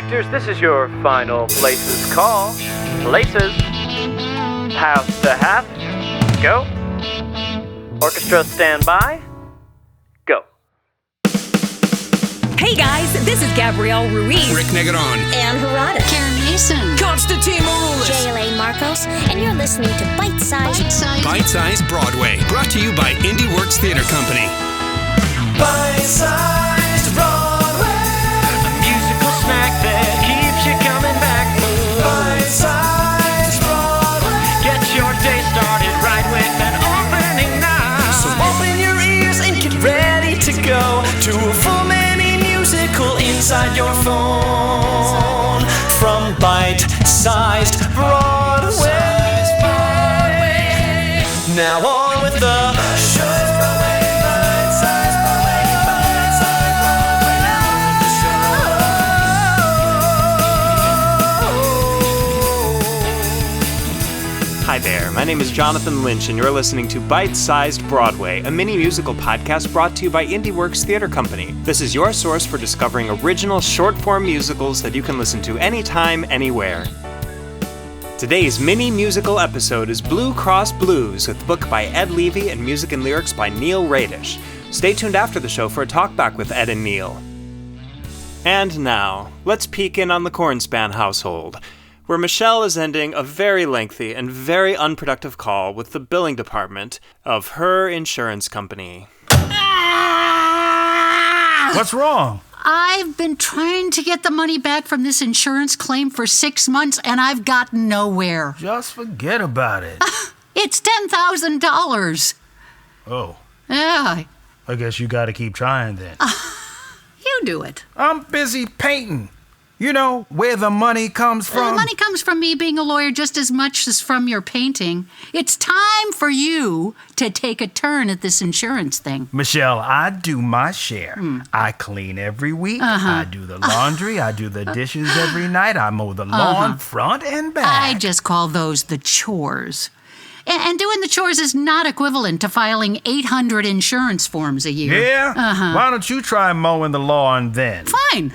Actors, this is your final places call. Places. House to half. Go. Orchestra, stand by. Go. Hey guys, this is Gabrielle Ruiz. Rick Negaton. And Harada. Mason. Constantine Maroulis. JLA Marcos. And you're listening to Bite-Size Broadway. Brought to you by IndieWorks Theater Company. Bite-Size Broadway. A musical snack that keeps you coming back. Bite-Size Broadway. Get your day started right with an opening night. So open your ears and get ready to go to a full mini musical inside your phone. From Bite-Sized Broadway. Now on with the show. Bite-Sized Broadway. Bite-Sized Broadway. Now on with the show. Hi there, my name is Jonathon Lynch, and you're listening to Bite-Sized Broadway, a mini musical podcast brought to you by IndieWorks Theater Company. This is your source for discovering original short-form musicals that you can listen to anytime, anywhere. Today's mini musical episode is Blue Cross Blues, with book by Ed Levy and music and lyrics by Neil Radisch. Stay tuned after the show for a talkback with Ed and Neil. And now, let's peek in on the Cornspan household, where Michelle is ending a very lengthy and very unproductive call with the billing department of her insurance company. What's wrong? I've been trying to get the money back from this insurance claim for 6 months, and I've gotten nowhere. Just forget about it. It's $10,000. Oh, Yeah, I guess you gotta keep trying then. you do it. I'm busy painting. You know where the money comes from? The money comes from me being a lawyer just as much as from your painting. It's time for you to take a turn at this insurance thing. Michelle, I do my share. I clean every week. I do the laundry. I do the dishes every night. I mow the lawn front and back. I just call those the chores. And doing the chores is not equivalent to filing 800 insurance forms a year. Yeah? Why don't you try mowing the lawn then? Fine.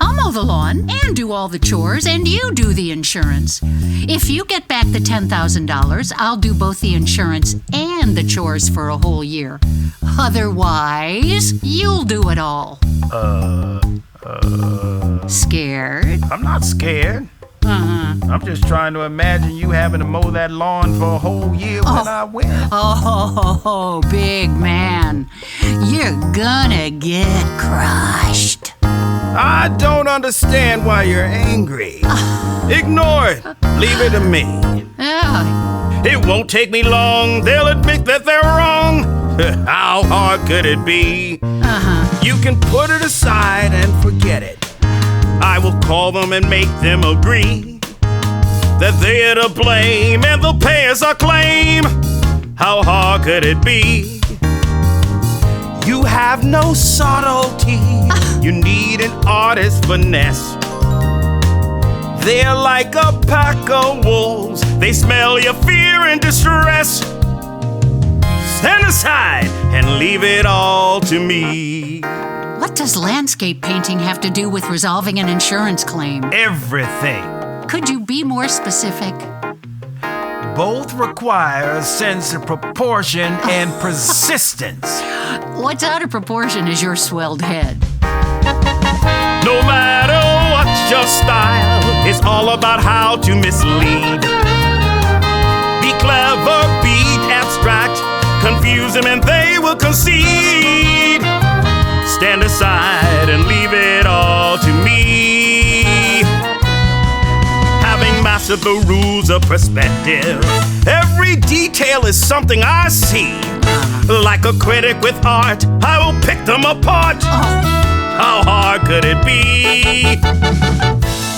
I'll mow the lawn and do all the chores, and you do the insurance. If you get back the $10,000, I'll do both the insurance and the chores for a whole year. Otherwise, you'll do it all. Scared? I'm not scared. I'm just trying to imagine you having to mow that lawn for a whole year when I win. Oh, big man. You're gonna get crushed. I don't understand why you're angry. Ignore it. Leave it to me. Yeah. It won't take me long. They'll admit that they're wrong. How hard could it be? You can put it aside and forget it. I will call them and make them agree that they're to blame and they'll pay us our claim. How hard could it be? You have no subtlety. You need an artist's finesse. They're like a pack of wolves. They smell your fear and distress. Stand aside and leave it all to me. What does landscape painting have to do with resolving an insurance claim? Everything. Could you be more specific? Both require a sense of proportion and persistence. What's out of proportion is your swelled head. No matter what's your style, it's all about how to mislead. Be clever, be abstract, confuse them and they will concede. Stand aside and leave it all to me. Having mastered the rules of perspective, every detail is something I see. Like a critic with art, I will pick them apart. How hard could it be?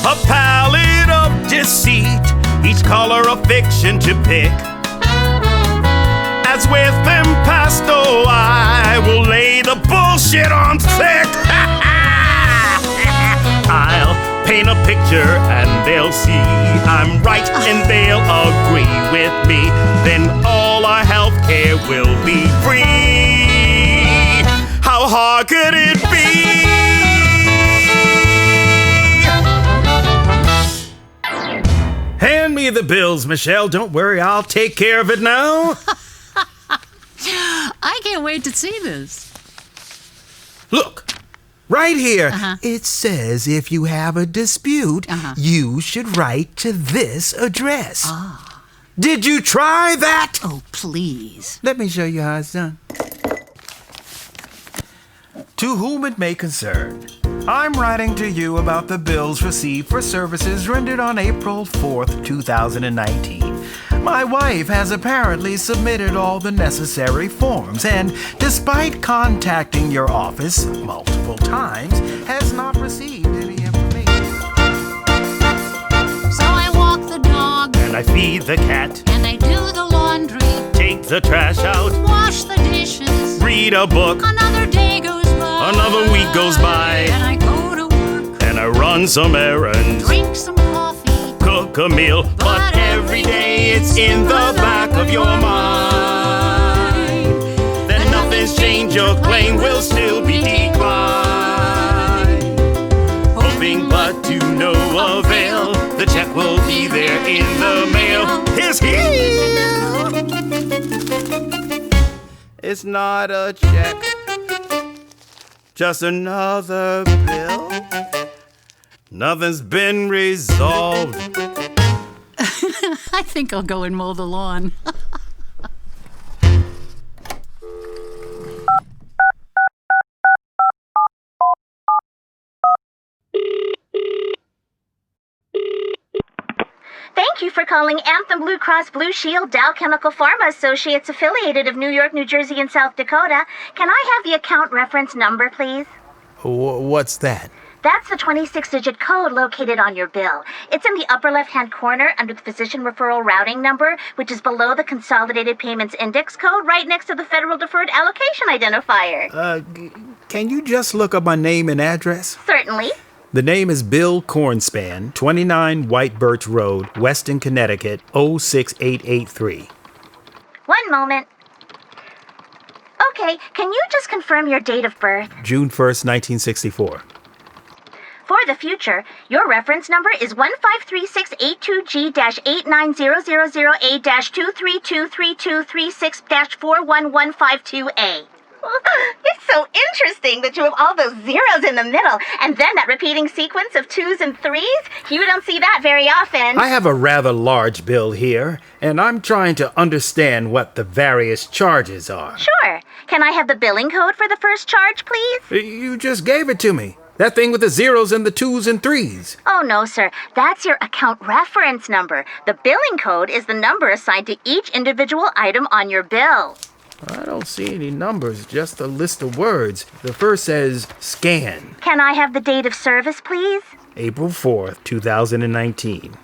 A palette of deceit, each color a fiction to pick. As with impasto, I will lay the bullshit on thick. I'll paint a picture and they'll see I'm right and they'll agree with me. Then all our health care will be free. How hard could it be? me the bills, Michelle. Don't worry, I'll take care of it now. I can't wait to see this. Look, right here. It says if you have a dispute, you should write to this address. Did you try that? Oh, please. Let me show you how it's done. To whom it may concern, I'm writing to you about the bills received for services rendered on April 4th, 2019. My wife has apparently submitted all the necessary forms and, despite contacting your office multiple times, has not received any information. So I walk the dog, And I feed the cat, and I do the laundry, take the trash out, wash the dishes. read a book, Another day goes by. another week goes by, And I go to work, and I run some errands, drink some coffee. cook a meal, but every day it's in the back of your mind that nothing's changed, your claim will still be declined. Hoping but to no avail, the check will be there in the mail. Here's here. It's not a check, just another bill. Nothing's been resolved. I think I'll go and mow the lawn. Thank you for calling Anthem Blue Cross Blue Shield Dow Chemical Pharma Associates affiliated of New York, New Jersey, and South Dakota. Can I have the account reference number, please? What's that? That's the 26-digit code located on your bill. It's in the upper left-hand corner under the physician referral routing number, which is below the Consolidated Payments Index code, right next to the Federal Deferred Allocation Identifier. Can you just look up my name and address? Certainly. The name is Bill Cornspan, 29 White Birch Road, Weston, Connecticut, 06883. One moment. Okay, can you just confirm your date of birth? June 1st, 1964. For the future, your reference number is 1536822G-8900A-2323236-41152A. It's so interesting that you have all those zeros in the middle, and then that repeating sequence of 2s and 3s. You don't see that very often. I have a rather large bill here, and I'm trying to understand what the various charges are. Sure. Can I have the billing code for the first charge, please? You just gave it to me. That thing with the zeros and the 2s and 3s. Oh, no, sir. That's your account reference number. The billing code is the number assigned to each individual item on your bill. I don't see any numbers, just a list of words. The first says scan. Can I have the date of service, please? April 4th, 2019.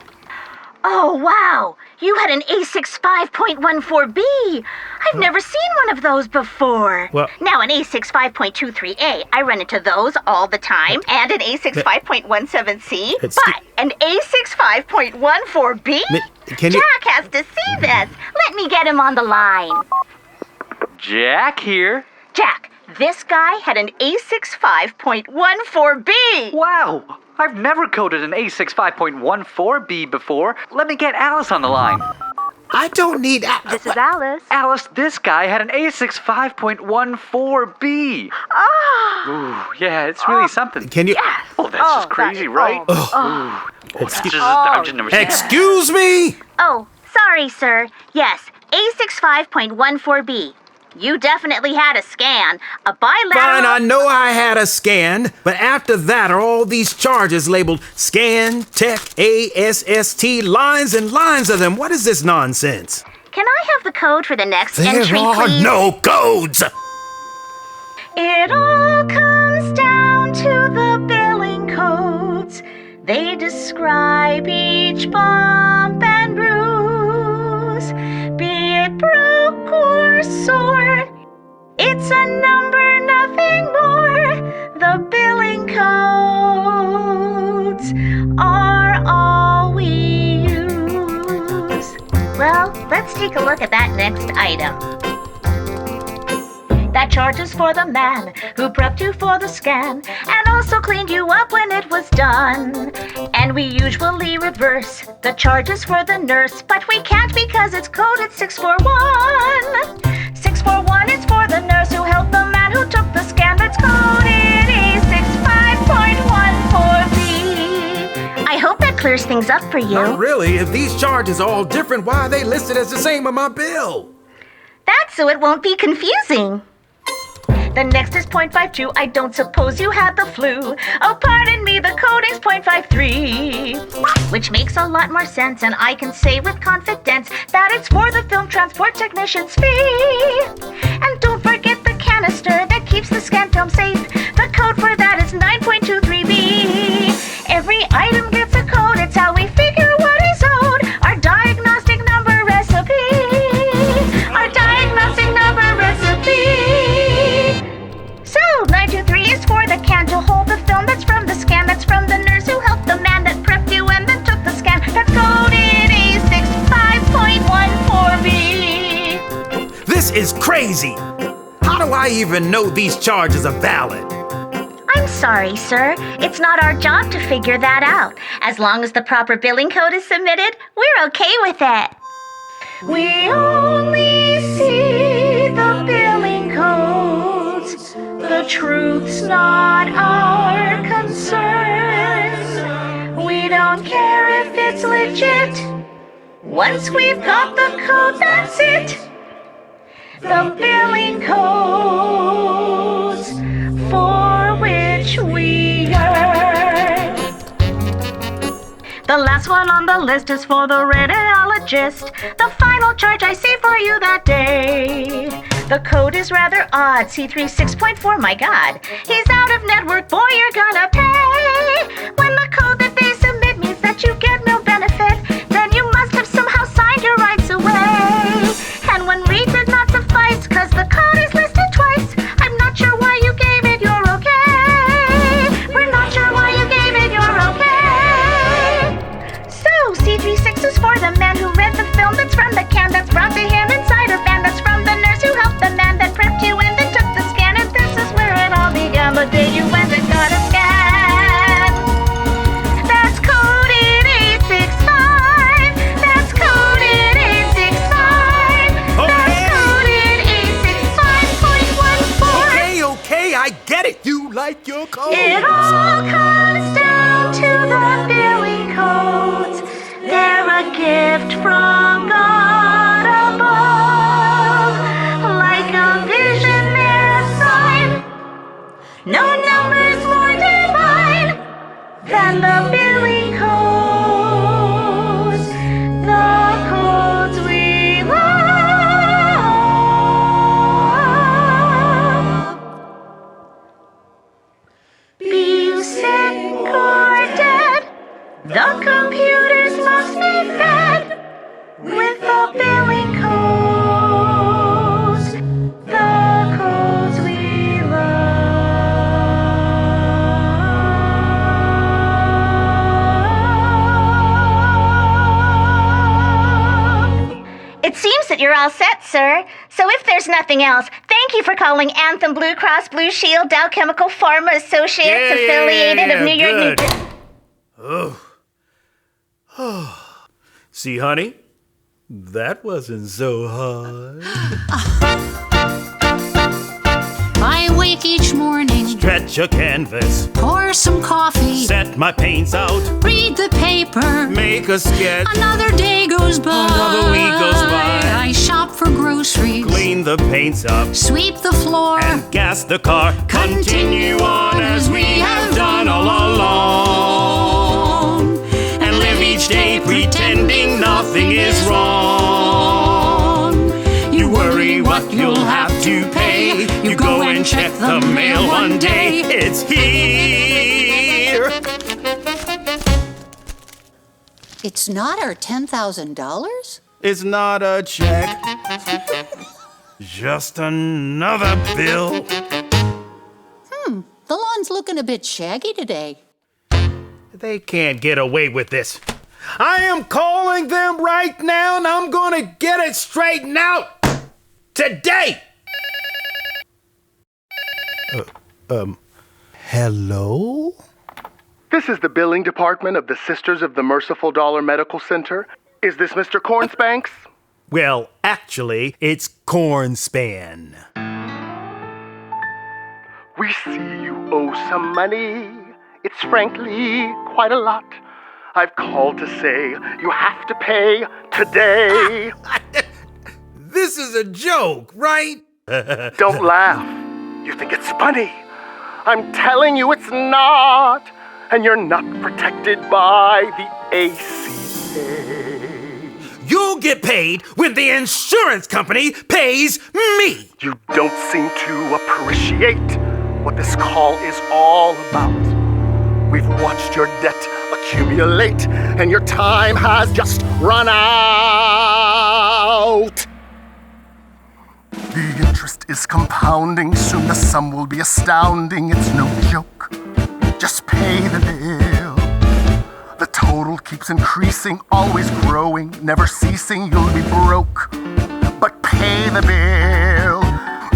Oh, wow. You had an A65.14B. I've never seen one of those before. Well, now, an A65.23A, I run into those all the time, and an A65.17C, but an A65.14B? Jack has to see this. Let me get him on the line. Jack here. Jack, this guy had an A65.14B. Wow, I've never coded an A65.14B before. Let me get Alice on the line. I don't need... This is Alice. Alice, this guy had an A65.14B. Ooh, yeah, it's really something. Can you... Yes. Oh, that's just crazy, right? I've just never seen that. Excuse me? Oh, sorry, sir. Yes, A65.14B. You definitely had a scan. A bilateral... Fine, I know I had a scan, but after that are all these charges labeled scan, tech, ASST, lines and lines of them. What is this nonsense? Can I have the code for the next entry, There are please? no codes! It all comes down to the billing codes. They describe each bump and bruise. Be it broke or sore, it's a number, nothing more. The billing codes are all we use. Well, let's take a look at that next item. That charge is for the man who prepped you for the scan and also cleaned you up when it was done. And We usually reverse the charges for the nurse, but we can't because it's coded 641. 641 is for the nurse who helped the man who took the scan, but it's coded A65.14B. I hope that clears things up for you. Not really. If these charges are all different, why are they listed as the same on my bill? That's so it won't be confusing. The next is .52. I don't suppose you had the flu. Oh, pardon me, the coding's .53. Which makes a lot more sense, and I can say with confidence that it's for the film transport technician's fee. And don't forget the canister that keeps the scan film safe. The code for that is 9.23B. Every item gets a code, it's how we figure what is owed. Our diagnostic number recipe. Our diagnostic number recipe. So, 923 is for the can to hold the film that's from the scan. That's from the nurse who helped the man that prepped you and then took the scan. That's coded A65.14B. This is crazy! How do I even know these charges are valid? I'm sorry, sir. It's not our job to figure that out. As long as the proper billing code is submitted, we're okay with it. We only see the billing codes. The truth's not our concern. We don't care if it's legit. Once we've got the code, that's it. The billing codes for which we earn. The last one on the list is for the radiologist. The final charge I see for you that day. The code is rather odd, C36.4, my God. He's out of network, boy, you're gonna pay. When the code that they submit means that you get no benefit, then you must have somehow signed your rights away. And when read did not suffice, cause the code is listed twice, I'm not sure why you gave it your okay. We're not sure why you gave it your okay. So, C36 is for the man who read the film that's from the can that's brought to him inside a van. That's from the nurse who helped the man that prepped you and then took the scan. And this is where it all began, the day you went and got a scan. That's coded A65. That's coded A65. That's coded A65.14. Okay, I get it. You like your code. It all comes down to the billing codes. They're a gift from God above, like a visionary sign. No number's more divine than the billing codes, the codes we love. Be you sick or dead, the computers must be fed with the billing codes, the codes we love. It seems that you're all set, sir. So if there's nothing else, thank you for calling Anthem Blue Cross Blue Shield Dow Chemical Pharma Associates affiliated of New York. Good. See, honey? That wasn't so hard. I wake each morning, Stretch a canvas, pour some coffee, set my paints out, read the paper. make a sketch, Another day goes by. Another week goes by. I shop for groceries, clean the paints up, sweep the floor, and gas the car. Continue on as we have done all along, and live each day pretending nothing is wrong. You worry what you'll have to pay. You go and check the mail one day. It's here. It's not our $10,000? It's not a check, just another bill. The lawn's looking a bit shaggy today. They can't get away with this. I am calling them right now, and I'm gonna get it straightened out today. Hello? This is the billing department of the Sisters of the Merciful Dollar Medical Center. Is this Mr. Cornspanks? Well, actually, it's Cornspan. We see you owe some money. It's frankly quite a lot. I've called to say you have to pay today. This is a joke, right? Don't laugh. You think it's funny. I'm telling you it's not. And you're not protected by the ACA. You'll get paid when the insurance company pays me. You don't seem to appreciate what this call is all about. We've watched your debt accumulate, and your time has just run out. The interest is compounding. Soon the sum will be astounding. It's no joke. Just pay the bill. The total keeps increasing, always growing, never ceasing. You'll be broke, but pay the bill.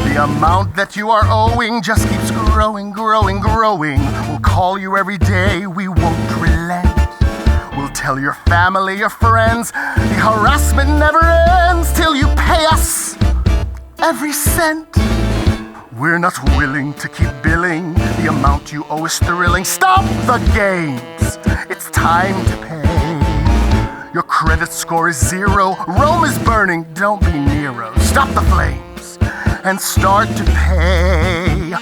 The amount that you are owing just keeps growing, growing, growing. We'll call you every day, we won't relent. We'll tell your family, your friends, the harassment never ends till you pay us every cent. We're not willing to keep billing. The amount you owe is thrilling. Stop the games. It's time to pay. Your credit score is 0. Rome is burning. Don't be Nero. Stop the flames and start to pay.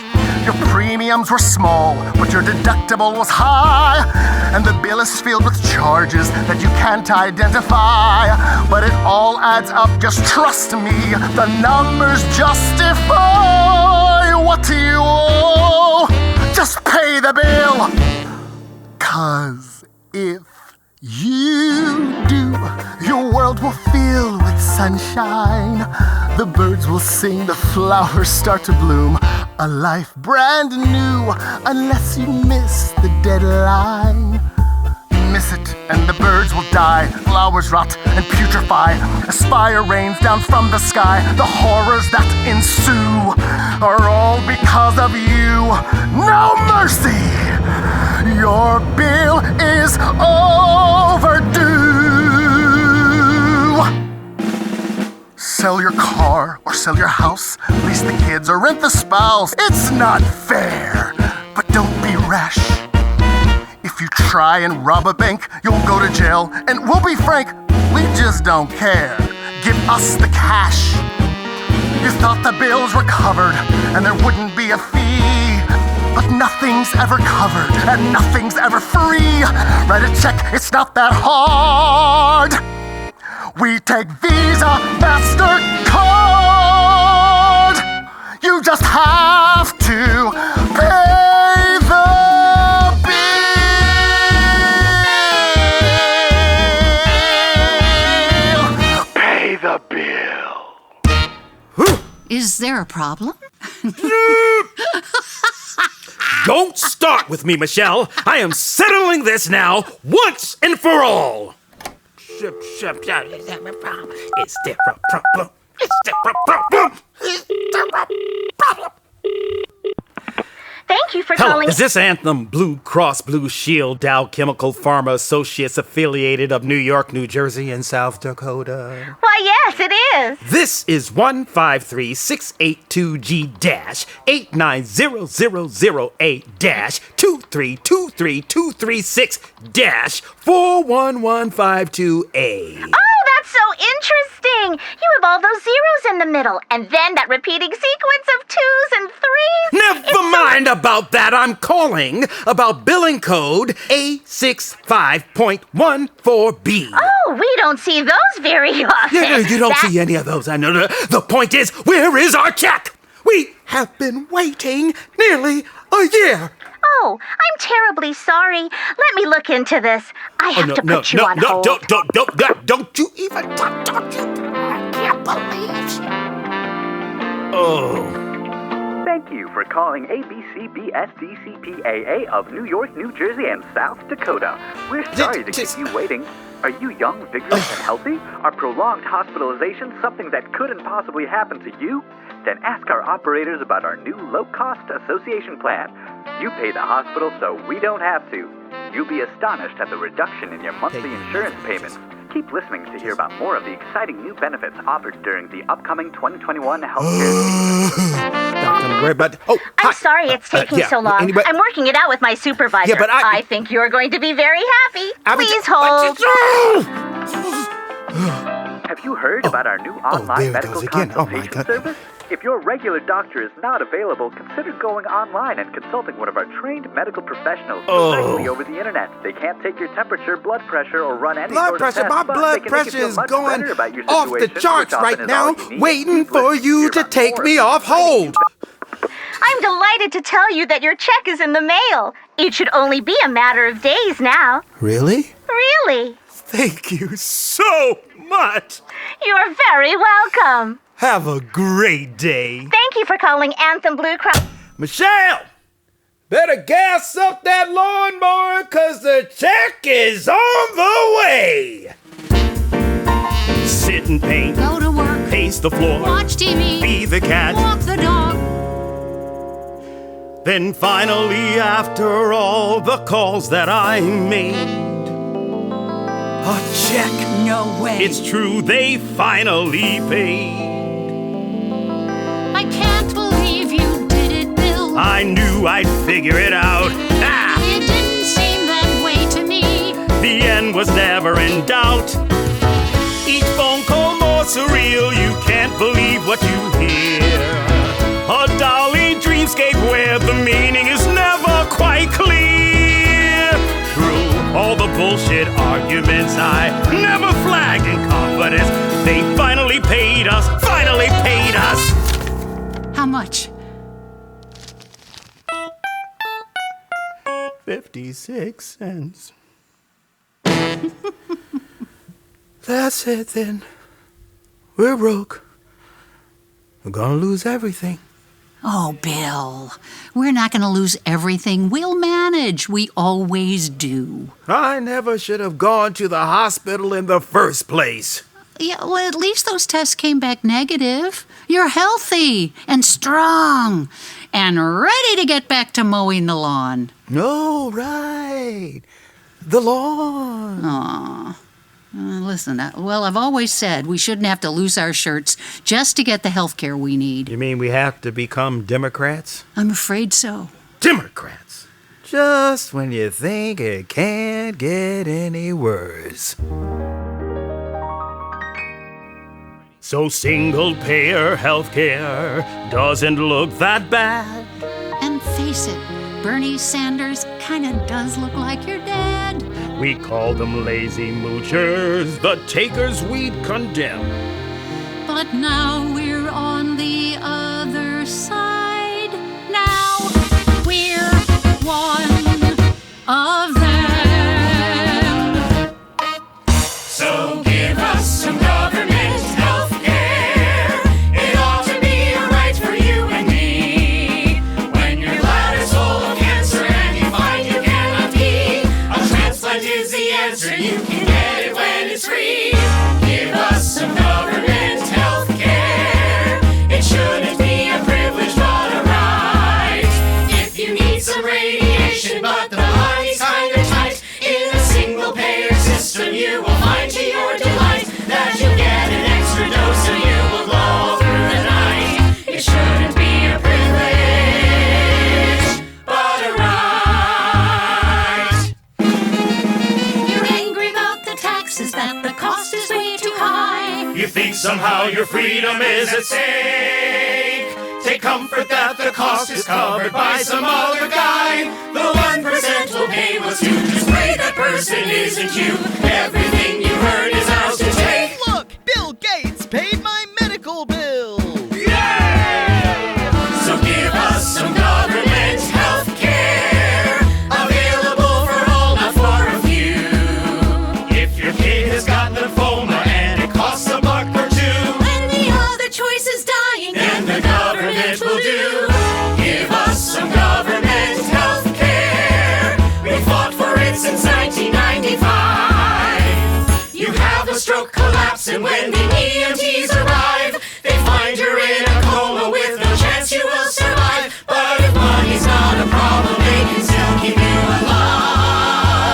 Your premiums were small, but your deductible was high. And the bill is filled with charges that you can't identify. But it all adds up, just trust me. The numbers justify what you owe. Just pay the bill. 'Cause if you do, your world will fill with sunshine. The birds will sing, the flowers start to bloom. A life brand new, unless you miss the deadline. Miss it, and the birds will die. Flowers rot and putrefy. A spire rains down from the sky. The horrors that ensue are all because of you. No mercy! Your bill is overdue. Sell your car or sell your house, lease the kids or rent the spouse. It's not fair, but don't be rash. If you try and rob a bank, you'll go to jail. And we'll be frank, we just don't care. Give us the cash. You thought the bills were covered and there wouldn't be a fee. But nothing's ever covered and nothing's ever free. Write a check, it's not that hard. We take Visa, MasterCard. You just have to pay the bill. Pay the bill. Is there a problem? Don't start with me, Michelle. I am settling this now, once and for all. Is there a problem? Is there a problem? Is there a problem? Is there a problem? Thank you for Hello, calling. is this Anthem Blue Cross Blue Shield Dow Chemical Pharma Associates affiliated of New York, New Jersey, and South Dakota? Why, yes, it is. This is 153-682G-89000A-2323236-41152A. Oh, that's so interesting. You have all those zeros in the middle, and then that repeating sequence of 2s and 3s. Never mind about that. I'm calling about billing code A65.14B. Oh, we don't see those very often. Yeah, you don't see any of those. I know. The point is, where is our check? We have been waiting nearly a year. Oh, I'm terribly sorry. Let me look into this. I have to put you on hold. Don't you even talk. I can't believe you. Oh. Thank you for calling ABCBSDCPAA of New York, New Jersey, and South Dakota. We're sorry to keep you waiting. Are you young, vigorous, and healthy? Are prolonged hospitalizations something that couldn't possibly happen to you? Then ask our operators about our new low-cost association plan. You pay the hospital so we don't have to. You'll be astonished at the reduction in your monthly insurance payments. Keep listening to hear about more of the exciting new benefits offered during the upcoming 2021 healthcare season. I'm sorry it's taking so long. I'm working it out with my supervisor. Yeah, but I think you're going to be very happy. Please hold. Have you heard about our new online medical consultation service? If your regular doctor is not available, consider going online and consulting one of our trained medical professionals directly over the internet. They can't take your temperature, blood pressure, or run any sort of test, My blood pressure is going off the charts right now, waiting for you to take me off hold. I'm delighted to tell you that your check is in the mail. It should only be a matter of days now. Really? Really? Thank you so much. You're very welcome. Have a great day. Thank you for calling Anthem Blue Cross. Michelle, better gas up that lawnmower, 'cause the check is on the way. Sit and paint. Go to work. Pace the floor. Watch TV. Be the cat. Walk the dog. Then finally, after all the calls that I made, a check. No way. It's true, they finally paid. I can't believe you did it, Bill. I knew I'd figure it out. It didn't seem that way to me. The end was never in doubt. Each phone call more surreal. You can't believe what you hear. A dolly dreamscape where the meaning is never quite clear. Through all the bullshit arguments I never flagged in confidence, they finally paid us. Finally paid us. How much? 56 cents. That's it then. We're broke. We're gonna lose everything. Oh, Bill, we're not going to lose everything. We'll manage. We always do. I never should have gone to the hospital in the first place. Yeah, well, at least those tests came back negative. You're healthy and strong and ready to get back to mowing the lawn. No, right. The lawn. Aw. Listen, I've always said we shouldn't have to lose our shirts just to get the health care we need. You mean we have to become Democrats? I'm afraid so. Democrats? Just when you think it can't get any worse. So single-payer healthcare doesn't look that bad. And face it, Bernie Sanders kinda does look like your dad. We call them lazy moochers, the takers we'd condemn. But now we're on the other side. Now we're one of them. So give us some government health care. It ought to be a right for you and me. When your bladder's full of cancer and you find you cannot pee, a transplant is the answer. You can get it when it's free. Give us some government health care. It shouldn't be a privilege but a right. If you need some radiation but the money's kinda tight, in a single payer system you will find to your delight that you'll get an extra dose so you will glow through the night. It shouldn't be a privilege but a right. You're angry about the taxes, that the cost is way too high. You think somehow your freedom is at stake. Take comfort that the cost is covered by some other guy. The 1% will pay what's due. Just pray that person isn't you. Everything you heard is ours to take. Look, Bill Gates paid my medical bill. Yeah! So give us some government health care. Available for all, not for a few. If your kid has got lymphoma and it costs $1 or $2, And the other choice is dying, and the government will do. Give us some government health care. We fought for it since 1995. You have a stroke, collapse, and when the EMTs arrive, they find you're in a coma with no chance you will survive. But if money's not a problem, they can still keep you alive.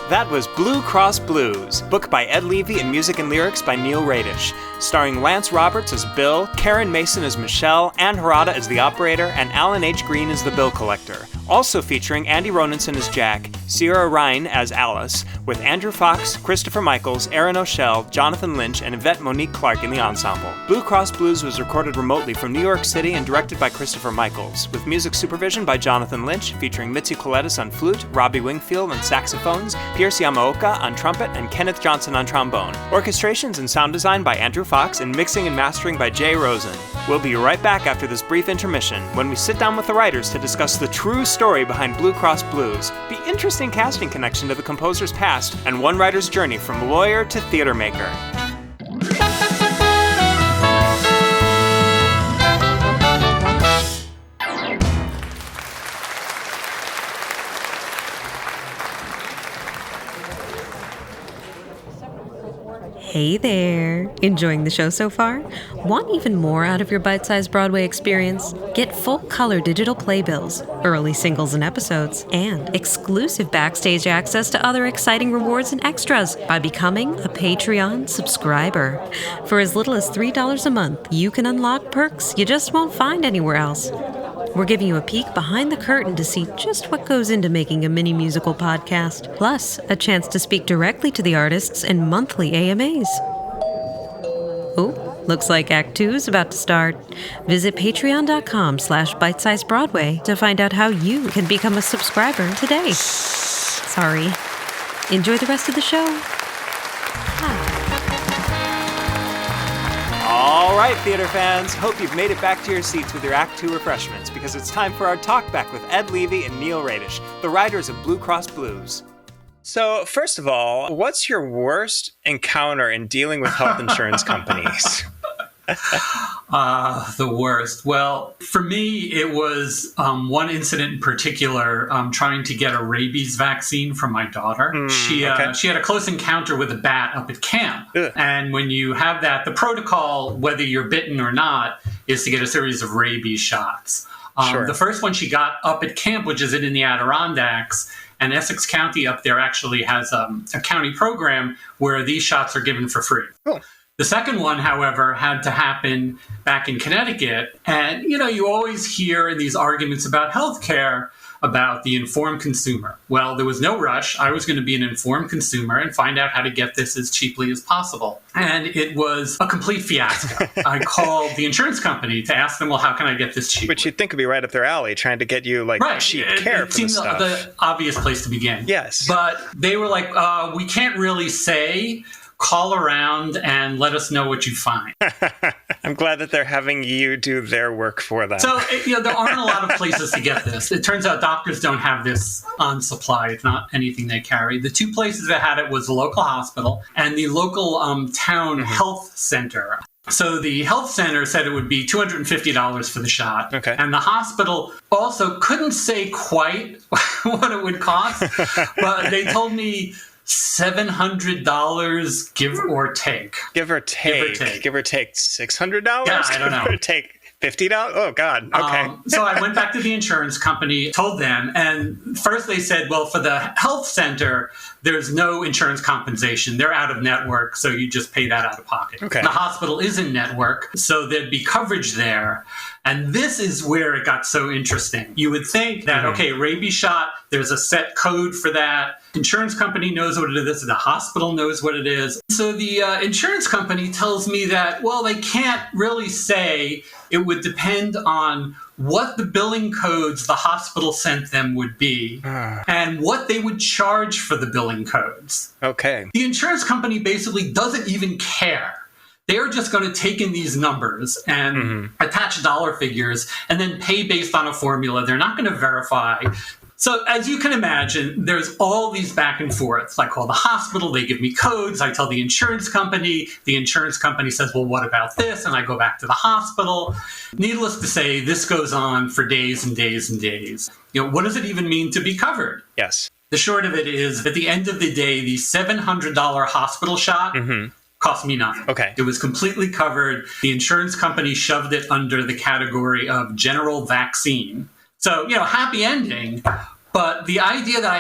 That was Blue Cross Blues, book by Ed Levy and music and lyrics by Neil Radisch, starring Lance Roberts as Bill, Karen Mason as Michelle, Ann Harada as the operator, and Alan H. Green as the bill collector. Also featuring Andy Roninson as Jack, Sierra Rein as Alice, with Andrew Fox, Christopher Michaels, Erin Oechsel, Jonathon Lynch, and Yvette Monique Clark in the ensemble. Blue Cross Blues was recorded remotely from New York City and directed by Christopher Michaels, with music supervision by Jonathon Lynch, featuring Mitzy Colletes on flute, Robbie Wingfield on saxophones, Pierce Yamaoka on trumpet, and Kenneth Johnson on trombone. Orchestrations and sound design by Andrew Fox, and mixing and mastering by Jay Rosen. We'll be right back after this brief intermission, when we sit down with the writers to discuss the true story behind Blue Cross Blues, the interesting casting connection to the composer's past, and one writer's journey from lawyer to theater maker. Hey there! Enjoying the show so far? Want even more out of your bite-sized Broadway experience? Get full-color digital playbills, early singles and episodes, and exclusive backstage access to other exciting rewards and extras by becoming a Patreon subscriber. For as little as $3 a month, you can unlock perks you just won't find anywhere else. We're giving you a peek behind the curtain to see just what goes into making a mini musical podcast, plus a chance to speak directly to the artists in monthly AMAs. Oh, looks like Act 2 is about to start. Visit patreon.com/bitesizebroadway to find out how you can become a subscriber today. Sorry. Enjoy the rest of the show. All right, theater fans, hope you've made it back to your seats with your Act 2 refreshments, because it's time for our talk back with Ed Levy and Neil Radisch, the writers of Blue Cross Blues. So, first of all, what's your worst encounter in dealing with health insurance companies? The worst. Well, for me, it was one incident in particular, trying to get a rabies vaccine for my daughter. She had a close encounter with a bat up at camp. Ugh. And when you have that, the protocol, whether you're bitten or not, is to get a series of rabies shots. Sure. The first one she got up at camp, which is in the Adirondacks, and Essex County up there actually has a county program where these shots are given for free. Cool. The second one, however, had to happen back in Connecticut. And, you always hear in these arguments about healthcare about the informed consumer. Well, there was no rush. I was going to be an informed consumer and find out how to get this as cheaply as possible. And it was a complete fiasco. I called the insurance company to ask them, well, how can I get this cheap? Which you'd think would be right up their alley, trying to get you, cheap care for this stuff. It seemed the obvious place to begin. Yes. But they were like, we can't really say. Call around and let us know what you find. I'm glad that they're having you do their work for them. So, there aren't a lot of places to get this. It turns out doctors don't have this on supply. It's not anything they carry. The two places that had it was the local hospital and the local town health center. So the health center said it would be $250 for the shot. Okay. And the hospital also couldn't say quite what it would cost, but they told me $700, give or take. Give or take $600? Yeah, I don't know. Give or take $50? Oh, God. Okay. So I went back to the insurance company, told them, and first they said, well, for the health center, there's no insurance compensation. They're out of network, so you just pay that out of pocket. Okay. The hospital is in network, so there'd be coverage there. And this is where it got so interesting. You would think that, okay, rabies shot, there's a set code for that. Insurance company knows what it is. The hospital knows what it is. So the insurance company tells me that, well, they can't really say. It would depend on what the billing codes the hospital sent them would be and what they would charge for the billing codes. Okay. The insurance company basically doesn't even care. They're just going to take in these numbers and attach dollar figures and then pay based on a formula. They're not going to verify. So as you can imagine, there's all these back and forths. I call the hospital, they give me codes, I tell the insurance company says, well, what about this? And I go back to the hospital. Needless to say, this goes on for days and days and days. What does it even mean to be covered? Yes. The short of it is, at the end of the day, the $700 hospital shot cost me nothing. Okay. It was completely covered. The insurance company shoved it under the category of general vaccine. So, happy ending, But the idea that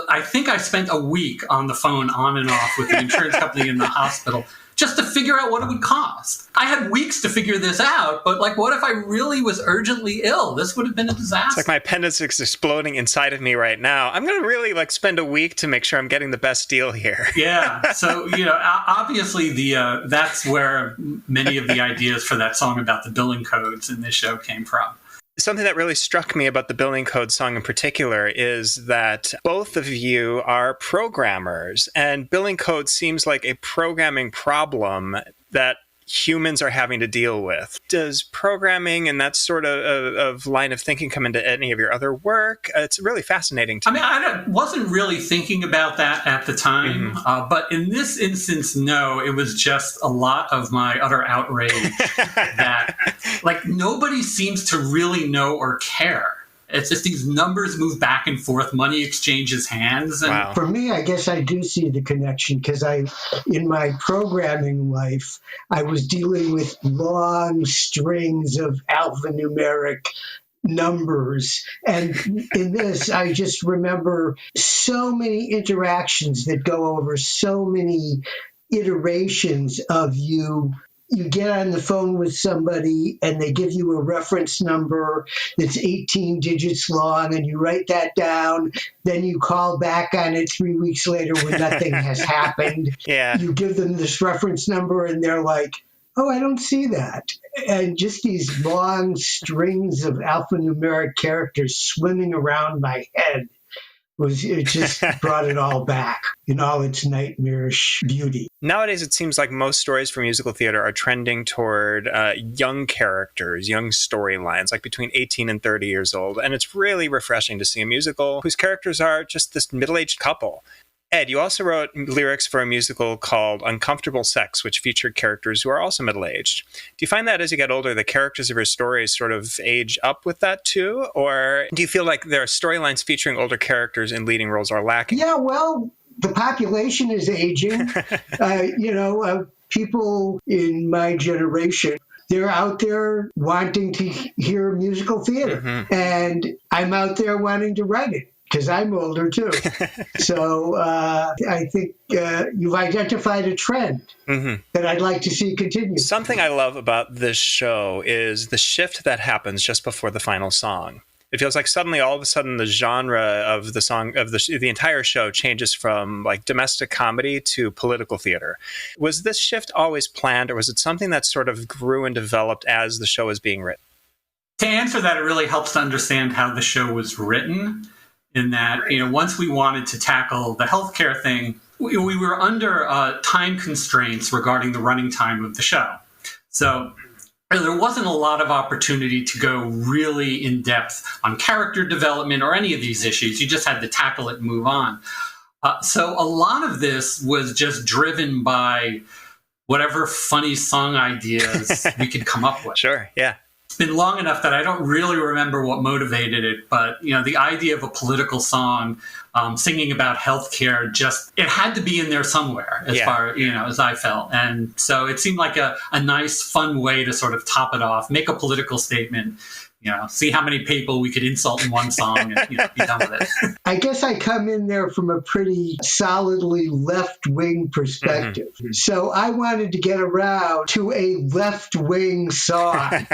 I think I spent a week on the phone on and off with the insurance company in the hospital just to figure out what it would cost. I had weeks to figure this out, but like, what if I really was urgently ill? This would have been a disaster. It's like my appendix exploding inside of me right now. I'm going to really like spend a week to make sure I'm getting the best deal here. Yeah. So, obviously that's where many of the ideas for that song about the billing codes in this show came from. Something that really struck me about the billing code song in particular is that both of you are programmers, and billing code seems like a programming problem that humans are having to deal with. Does programming and that sort of line of thinking come into any of your other work? It's really fascinating to me. I wasn't really thinking about that at the time, but in this instance, no, it was just a lot of my utter outrage that, like, nobody seems to really know or care. It's just these numbers move back and forth, money exchanges hands. And wow. For me, I guess I do see the connection because in my programming life, I was dealing with long strings of alphanumeric numbers. And in this, I just remember so many interactions that go over so many iterations of you get on the phone with somebody and they give you a reference number that's 18 digits long and you write that down. Then you call back on it 3 weeks later when nothing has happened. Yeah. You give them this reference number and they're like, oh, I don't see that. And just these long strings of alphanumeric characters swimming around my head. It just brought it all back in all its nightmarish beauty. Nowadays, it seems like most stories for musical theater are trending toward young characters, young storylines, like between 18 and 30 years old. And it's really refreshing to see a musical whose characters are just this middle-aged couple. Ed, you also wrote lyrics for a musical called Uncomfortable Sex, which featured characters who are also middle-aged. Do you find that as you get older, the characters of your stories sort of age up with that too? Or do you feel like there are storylines featuring older characters in leading roles are lacking? Yeah, well, the population is aging. People in my generation, they're out there wanting to hear musical theater. Mm-hmm. And I'm out there wanting to write it. Because I'm older, too. So I think you've identified a trend that I'd like to see continue. Something I love about this show is the shift that happens just before the final song. It feels like suddenly, all of a sudden, the genre of the song, of the entire show changes from like domestic comedy to political theater. Was this shift always planned, or was it something that sort of grew and developed as the show was being written? To answer that, it really helps to understand how the show was written. In that, once we wanted to tackle the healthcare thing, we were under time constraints regarding the running time of the show. So there wasn't a lot of opportunity to go really in depth on character development or any of these issues. You just had to tackle it and move on. So a lot of this was just driven by whatever funny song ideas we could come up with. Sure, yeah. It's been long enough that I don't really remember what motivated it, but the idea of a political song singing about healthcare, it had to be in there somewhere as far as I felt, and so it seemed like a nice, fun way to sort of top it off, make a political statement, see how many people we could insult in one song, and be done with it. I guess I come in there from a pretty solidly left-wing perspective, so I wanted to get around to a left-wing song.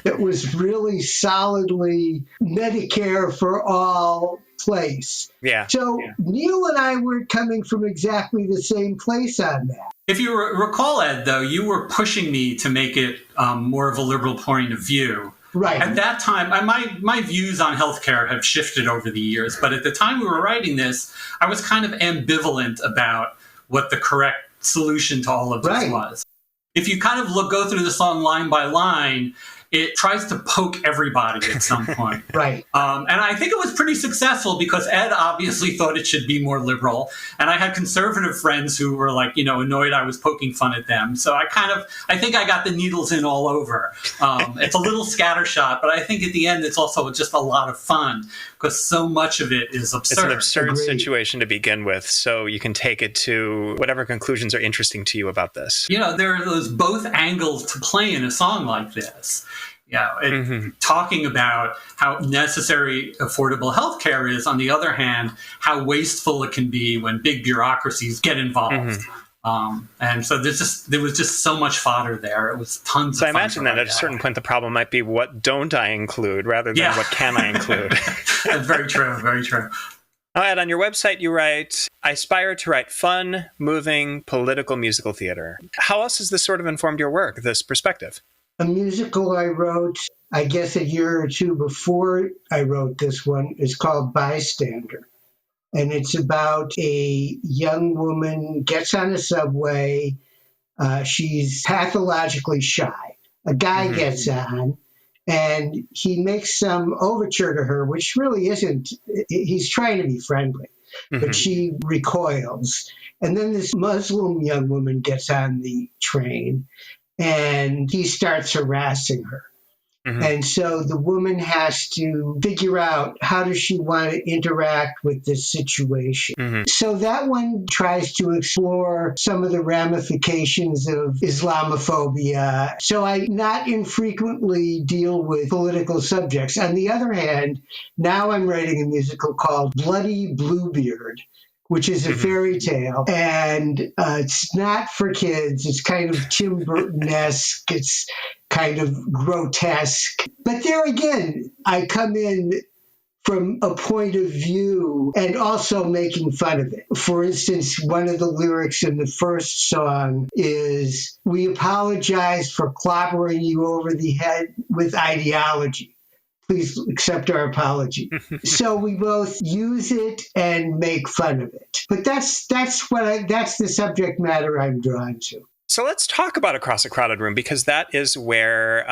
That was really solidly Medicare for all place. Yeah. So Neil and I were coming from exactly the same place on that. If you recall, Ed, though, you were pushing me to make it more of a liberal point of view. Right. At that time, my views on healthcare have shifted over the years, but at the time we were writing this, I was kind of ambivalent about what the correct solution to all of this was. If you kind of go through the song line by line, it tries to poke everybody at some point. Right. And I think it was pretty successful because Ed obviously thought it should be more liberal. And I had conservative friends who were like, annoyed I was poking fun at them. So I think I got the needles in all over. It's a little scattershot, but I think at the end it's also just a lot of fun because so much of it is absurd. It's an absurd situation to begin with, so you can take it to whatever conclusions are interesting to you about this. There are those both angles to play in a song like this. Talking about how necessary affordable healthcare is, on the other hand, how wasteful it can be when big bureaucracies get involved. And so there was just so much fodder there. It was tons of fun. So I imagine that at a certain point the problem might be, what don't I include rather than what can I include? That's very true, very true. Ed, on your website you write, I aspire to write fun, moving, political musical theater. How else has this sort of informed your work, this perspective? A musical I wrote, I guess a year or two before I wrote this one, is called Bystander. And it's about a young woman gets on a subway. She's pathologically shy. A guy gets on, and he makes some overture to her, which really isn't. He's trying to be friendly, but she recoils. And then this Muslim young woman gets on the train, and he starts harassing her. And so the woman has to figure out, how does she want to interact with this situation? So that one tries to explore some of the ramifications of Islamophobia. So I not infrequently deal with political subjects. On the other hand, now I'm writing a musical called Bloody Bluebeard, which is a fairy tale. And it's not for kids. It's kind of Tim Burton-esque. It's kind of grotesque. But there again, I come in from a point of view and also making fun of it. For instance, one of the lyrics in the first song is, we apologize for clobbering you over the head with ideology. Please accept our apology. So we both use it and make fun of it. But that's the subject matter I'm drawn to. So let's talk about Across a Crowded Room, because that is where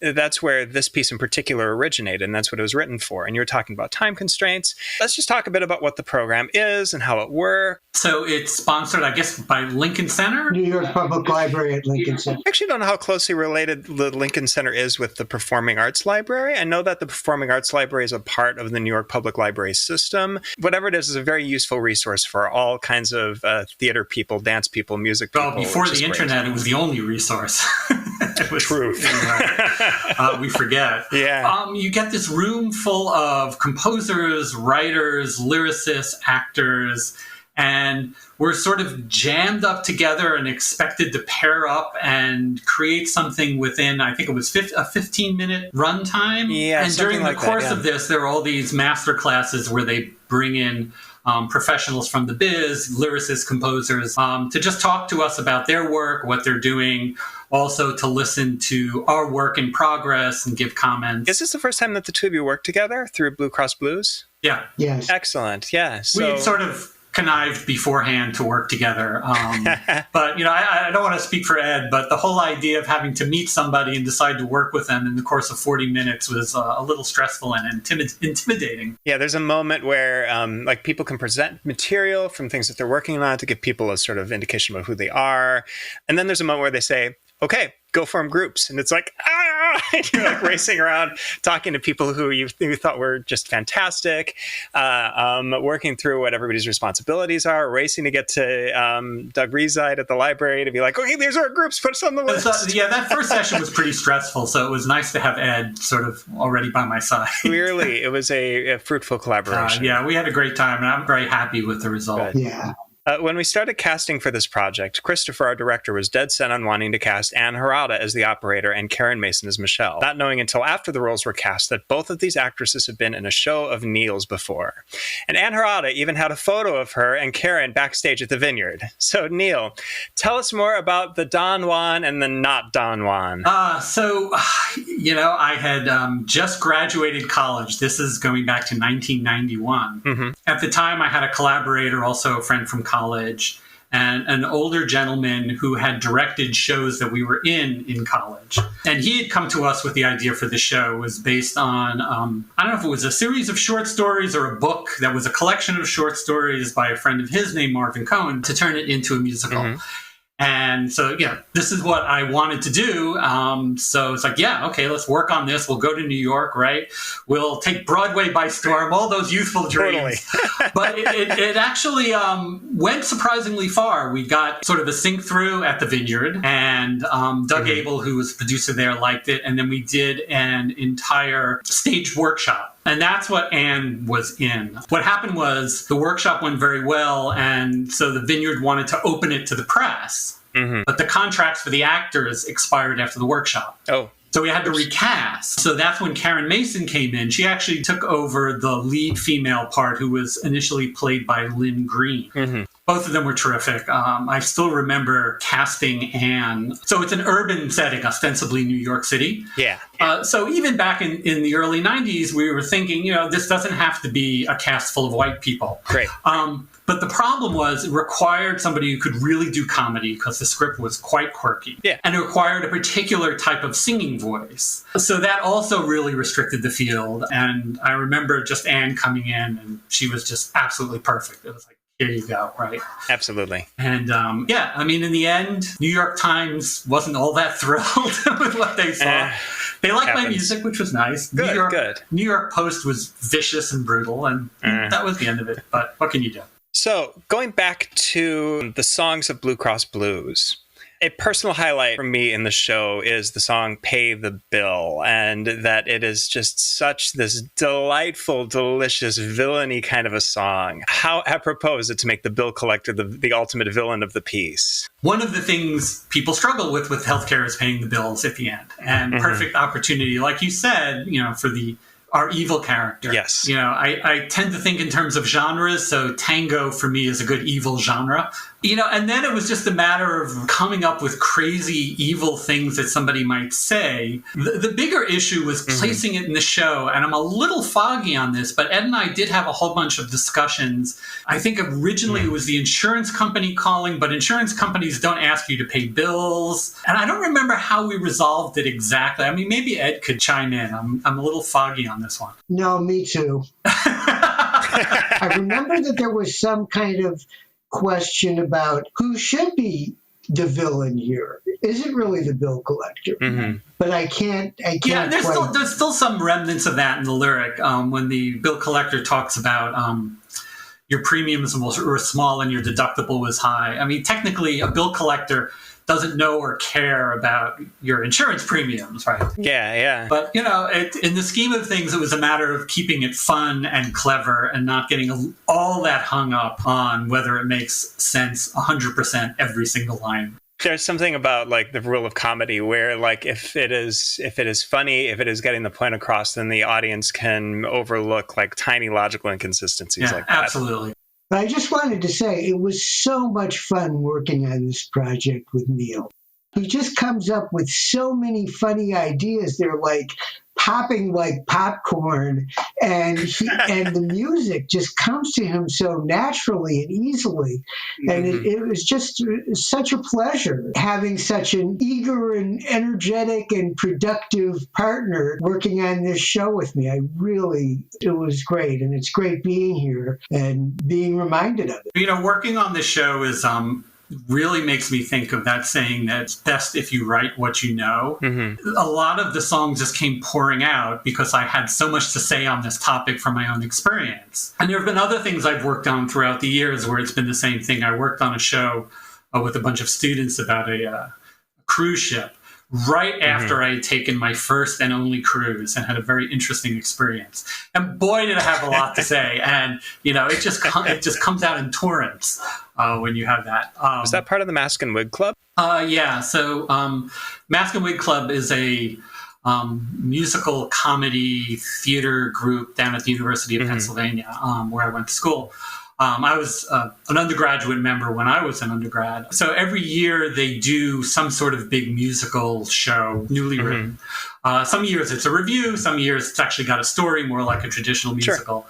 this piece in particular originated, and that's what it was written for. And you were talking about time constraints. Let's just talk a bit about what the program is and how it works. So it's sponsored, I guess, by Lincoln Center? New York Public Library at Lincoln Center. I actually don't know how closely related the Lincoln Center is with the Performing Arts Library. I know that the Performing Arts Library is a part of the New York Public Library system. Whatever it is a very useful resource for all kinds of theater people, dance people, music people. Well, before the internet, it was the only resource. Truth. We forget. Yeah. You get this room full of composers, writers, lyricists, actors, and we're sort of jammed up together and expected to pair up and create something within, I think it was a 15-minute runtime. Yeah, and during the course of this, there are all these master classes where they bring in professionals from the biz, lyricists, composers, to just talk to us about their work, what they're doing, also to listen to our work in progress and give comments. Is this the first time that the two of you worked together through Blue Cross Blues? Yeah. Yes. Excellent. Yeah. We had sort of connived beforehand to work together. But, I don't want to speak for Ed, but the whole idea of having to meet somebody and decide to work with them in the course of 40 minutes was a little stressful and intimidating. Yeah, there's a moment where people can present material from things that they're working on to give people a sort of indication of who they are. And then there's a moment where they say, okay, go form groups. And it's like, and you're racing around talking to people who you thought were just fantastic, working through what everybody's responsibilities are, racing to get to Doug Reside at the library to be like, okay, there's our groups, put us on the list. That first session was pretty stressful, so it was nice to have Ed sort of already by my side. Clearly, it was a fruitful collaboration. Yeah, we had a great time, and I'm very happy with the result. Good. Yeah. When we started casting for this project, Christopher, our director, was dead set on wanting to cast Anne Harada as the operator and Karen Mason as Michelle, not knowing until after the roles were cast that both of these actresses had been in a show of Neil's before. And Anne Harada even had a photo of her and Karen backstage at the Vineyard. So, Neil, tell us more about the Don Juan and the not Don Juan. I had just graduated college. This is going back to 1991. At the time, I had a collaborator, also a friend from college, and an older gentleman who had directed shows that we were in college. And he had come to us with the idea for the show. It was based on, I don't know if it was a series of short stories or a book that was a collection of short stories by a friend of his named Marvin Cohen, to turn it into a musical. And so, this is what I wanted to do. So it's like, okay, let's work on this. We'll go to New York, right? We'll take Broadway by storm, all those youthful dreams. Totally. But it actually went surprisingly far. We got sort of a sync through at the Vineyard, and Doug Abel, who was producer there, liked it. And then we did an entire staged workshop. And that's what Anne was in. What happened was the workshop went very well, and so the Vineyard wanted to open it to the press. But the contracts for the actors expired after the workshop. Oh. So we had to recast. So that's when Karen Mason came in. She actually took over the lead female part, who was initially played by Lynn Green. Both of them were terrific. I still remember casting Anne. So it's an urban setting, ostensibly New York City. Yeah. So even back in the early 90s, we were thinking, this doesn't have to be a cast full of white people. Great. But the problem was it required somebody who could really do comedy because the script was quite quirky. Yeah. And it required a particular type of singing voice. So that also really restricted the field. And I remember just Anne coming in, and she was just absolutely perfect. It was like, here you go, right? Absolutely. And in the end, New York Times wasn't all that thrilled with what they saw. They liked my music, which was nice. Good. New York Post was vicious and brutal, and that was the end of it. But what can you do? So going back to the songs of Blue Cross Blues, a personal highlight for me in the show is the song Pay the Bill, and that it is just such this delightful, delicious villainy kind of a song. How apropos is it to make the bill collector the ultimate villain of the piece? One of the things people struggle with healthcare is paying the bills at the end, and perfect opportunity, like you said, for our evil character. Yes. I tend to think in terms of genres, so tango for me is a good evil genre. And then it was just a matter of coming up with crazy evil things that somebody might say. The bigger issue was placing it in the show, and I'm a little foggy on this, but Ed and I did have a whole bunch of discussions. I think originally it was the insurance company calling, but insurance companies don't ask you to pay bills. And I don't remember how we resolved it exactly. I mean, maybe Ed could chime in. I'm a little foggy on this one. No, me too. I remember that there was some kind of question about who should be the villain here. Is it really the bill collector? But I can't. Yeah, there's still some remnants of that in the lyric when the bill collector talks about your premiums were small and your deductible was high. I mean, technically, a bill collector doesn't know or care about your insurance premiums, right? Yeah. But, in the scheme of things, it was a matter of keeping it fun and clever and not getting all that hung up on whether it makes sense 100% every single line. There's something about the rule of comedy where if it is funny, if it is getting the point across, then the audience can overlook tiny logical inconsistencies like that. Absolutely. But I just wanted to say it was so much fun working on this project with Neil. He just comes up with so many funny ideas. They're popping like popcorn, and the music just comes to him so naturally and easily. And it was just such a pleasure having such an eager and energetic and productive partner working on this show with me. It was great, and it's great being here and being reminded of it. Working on this show is really makes me think of that saying that it's best if you write what you know. A lot of the songs just came pouring out because I had so much to say on this topic from my own experience. And there have been other things I've worked on throughout the years where it's been the same thing. I worked on a show with a bunch of students about a cruise ship right after I had taken my first and only cruise and had a very interesting experience. And boy, did I have a lot to say. And, it just comes out in torrents when you have that. Was that part of the Mask and Wig Club? Yeah. So Mask and Wig Club is a musical comedy theater group down at the University of Pennsylvania, where I went to school. I was an undergraduate member when I was an undergrad. So every year they do some sort of big musical show, newly written. Some years it's a review, some years it's actually got a story, more like a traditional musical.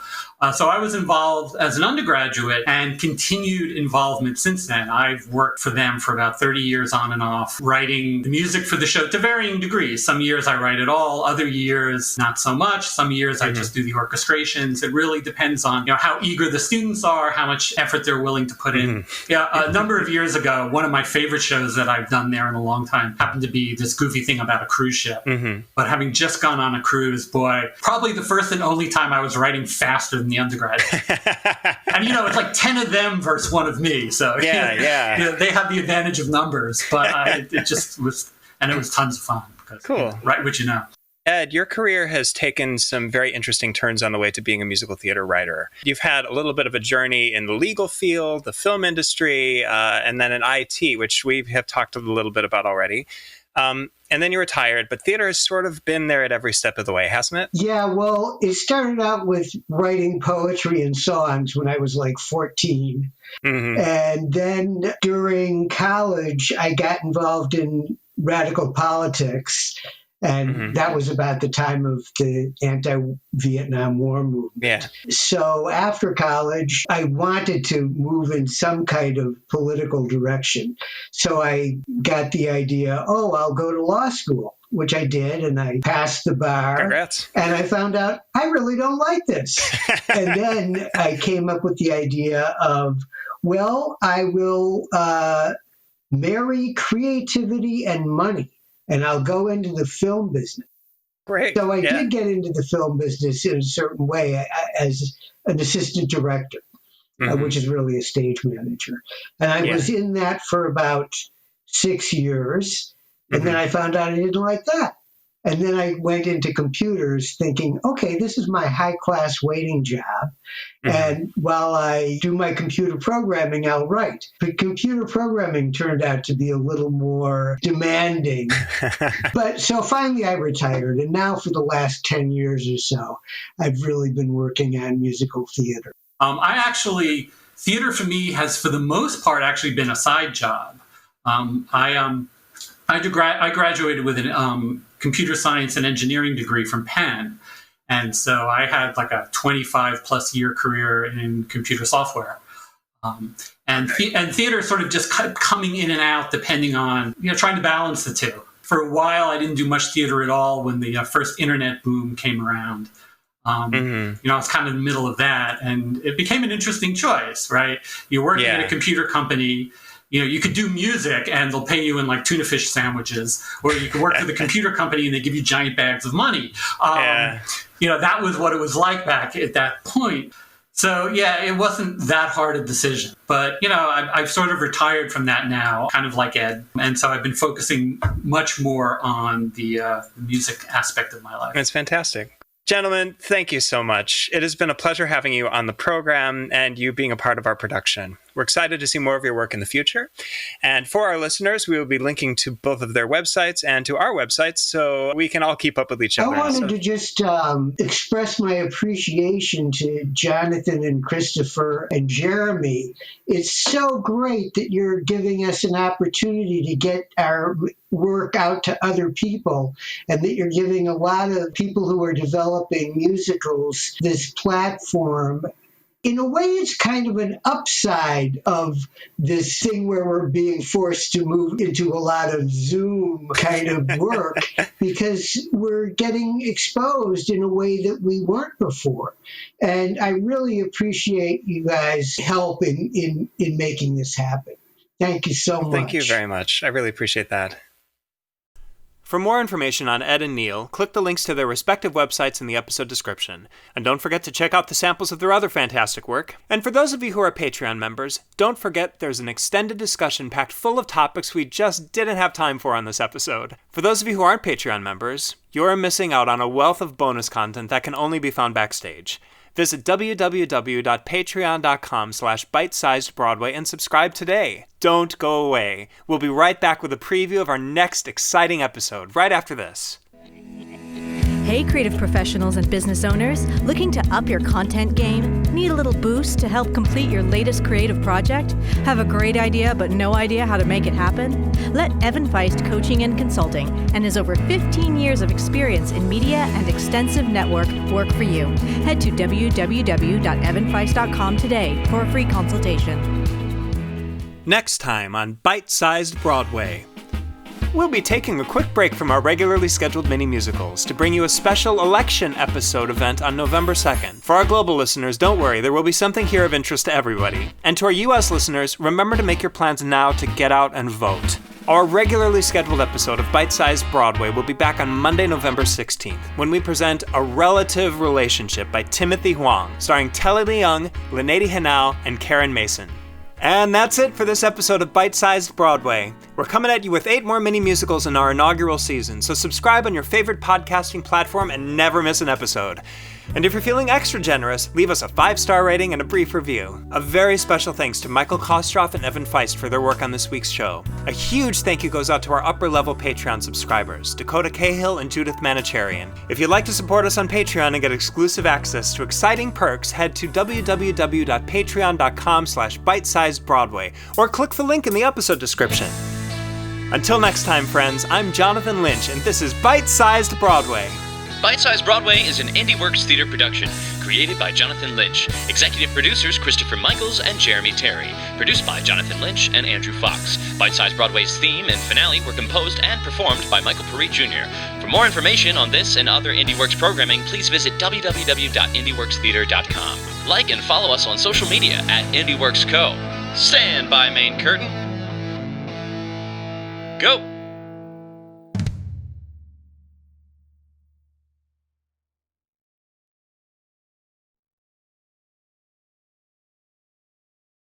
So I was involved as an undergraduate and continued involvement since then. I've worked for them for about 30 years on and off, writing the music for the show to varying degrees. Some years I write it all, other years not so much. Some years I just do the orchestrations. It really depends on how eager the students are, how much effort they're willing to put in. Yeah, a number of years ago, one of my favorite shows that I've done there in a long time happened to be this goofy thing about a cruise ship. But having just gone on a cruise, boy, probably the first and only time I was writing faster than the undergraduate. And it's like 10 of them versus one of me. So they have the advantage of numbers, but it just was, and it was tons of fun. Because, cool. Right, what you know. Ed, your career has taken some very interesting turns on the way to being a musical theater writer. You've had a little bit of a journey in the legal field, the film industry, and then in IT, which we have talked a little bit about already. And then you retired, but theater has sort of been there at every step of the way, hasn't it? Yeah, well, it started out with writing poetry and songs when I was like 14. And then during college, I got involved in radical politics. And that was about the time of the anti-Vietnam War movement. So after college, I wanted to move in some kind of political direction. So I got the idea, I'll go to law school, which I did, and I passed the bar. Congrats. And I found out I really don't like this. And then I came up with the idea of, I will marry creativity and money. And I'll go into the film business. Great. So I did get into the film business in a certain way as an assistant director, which is really a stage manager. And I was in that for about 6 years. And then I found out I didn't like that. And then I went into computers thinking, okay, this is my high-class waiting job. And while I do my computer programming, I'll write. But computer programming turned out to be a little more demanding. But so finally I retired. And now for the last 10 years or so, I've really been working on musical theater. Theater for me has, for the most part, actually been a side job. I graduated with an computer science and engineering degree from Penn. And so I had like a 25 plus year career in computer software. And theater sort of just kept coming in and out depending on, trying to balance the two. For a while, I didn't do much theater at all when the first internet boom came around. I was kind of in the middle of that, and it became an interesting choice, right? You're working at a computer company. You could do music and they'll pay you in like tuna fish sandwiches, or you could work for the computer company and they give you giant bags of money. That was what it was like back at that point. So it wasn't that hard a decision. But, I've sort of retired from that now, kind of like Ed. And so I've been focusing much more on the music aspect of my life. That's fantastic. Gentlemen, thank you so much. It has been a pleasure having you on the program and you being a part of our production. We're excited to see more of your work in the future. And for our listeners, we will be linking to both of their websites and to our websites so we can all keep up with each other. I wanted to just express my appreciation to Jonathon and Christopher and Jeremy. It's so great that you're giving us an opportunity to get our work out to other people, and that you're giving a lot of people who are developing musicals this platform. In a way, it's kind of an upside of this thing where we're being forced to move into a lot of Zoom kind of work because we're getting exposed in a way that we weren't before. And I really appreciate you guys' help in making this happen. Thank you so much. Thank you very much. I really appreciate that. For more information on Ed and Neil, click the links to their respective websites in the episode description. And don't forget to check out the samples of their other fantastic work. And for those of you who are Patreon members, don't forget there's an extended discussion packed full of topics we just didn't have time for on this episode. For those of you who aren't Patreon members, you're missing out on a wealth of bonus content that can only be found backstage. Visit www.patreon.com/bitesizedbroadway and subscribe today. Don't go away. We'll be right back with a preview of our next exciting episode right after this. Hey, creative professionals and business owners, looking to up your content game? Need a little boost to help complete your latest creative project? Have a great idea but no idea how to make it happen? Let Evan Feist Coaching and Consulting and his over 15 years of experience in media and extensive network work for you. Head to www.evanfeist.com today for a free consultation. Next time on Bite-Sized Broadway. We'll be taking a quick break from our regularly scheduled mini-musicals to bring you a special election episode event on November 2nd. For our global listeners, don't worry, there will be something here of interest to everybody. And to our US listeners, remember to make your plans now to get out and vote. Our regularly scheduled episode of Bite-Sized Broadway will be back on Monday, November 16th, when we present A Relative Relationship by Timothy Huang, starring Telly Leung, Lynette Hanau, and Karen Mason. And that's it for this episode of Bite-Sized Broadway. We're coming at you with 8 more mini-musicals in our inaugural season, so subscribe on your favorite podcasting platform and never miss an episode. And if you're feeling extra generous, leave us a 5-star rating and a brief review. A very special thanks to Michael Kostroff and Evan Feist for their work on this week's show. A huge thank you goes out to our upper-level Patreon subscribers, Dakota Cahill and Judith Manicherian. If you'd like to support us on Patreon and get exclusive access to exciting perks, head to www.patreon.com/bitesizedbroadway or click the link in the episode description. Until next time, friends, I'm Jonathon Lynch, and this is Bite-Sized Broadway. Bite-Sized Broadway is an IndieWorks theater production, created by Jonathon Lynch, executive producers Christopher Michaels and Jeremy Terry, produced by Jonathon Lynch and Andrew Fox. Bite-Sized Broadway's theme and finale were composed and performed by Michael Paré Jr. For more information on this and other IndieWorks programming, please visit www.indieworkstheater.com. Like and follow us on social media at IndieWorks Co. Stand by, main curtain. Go!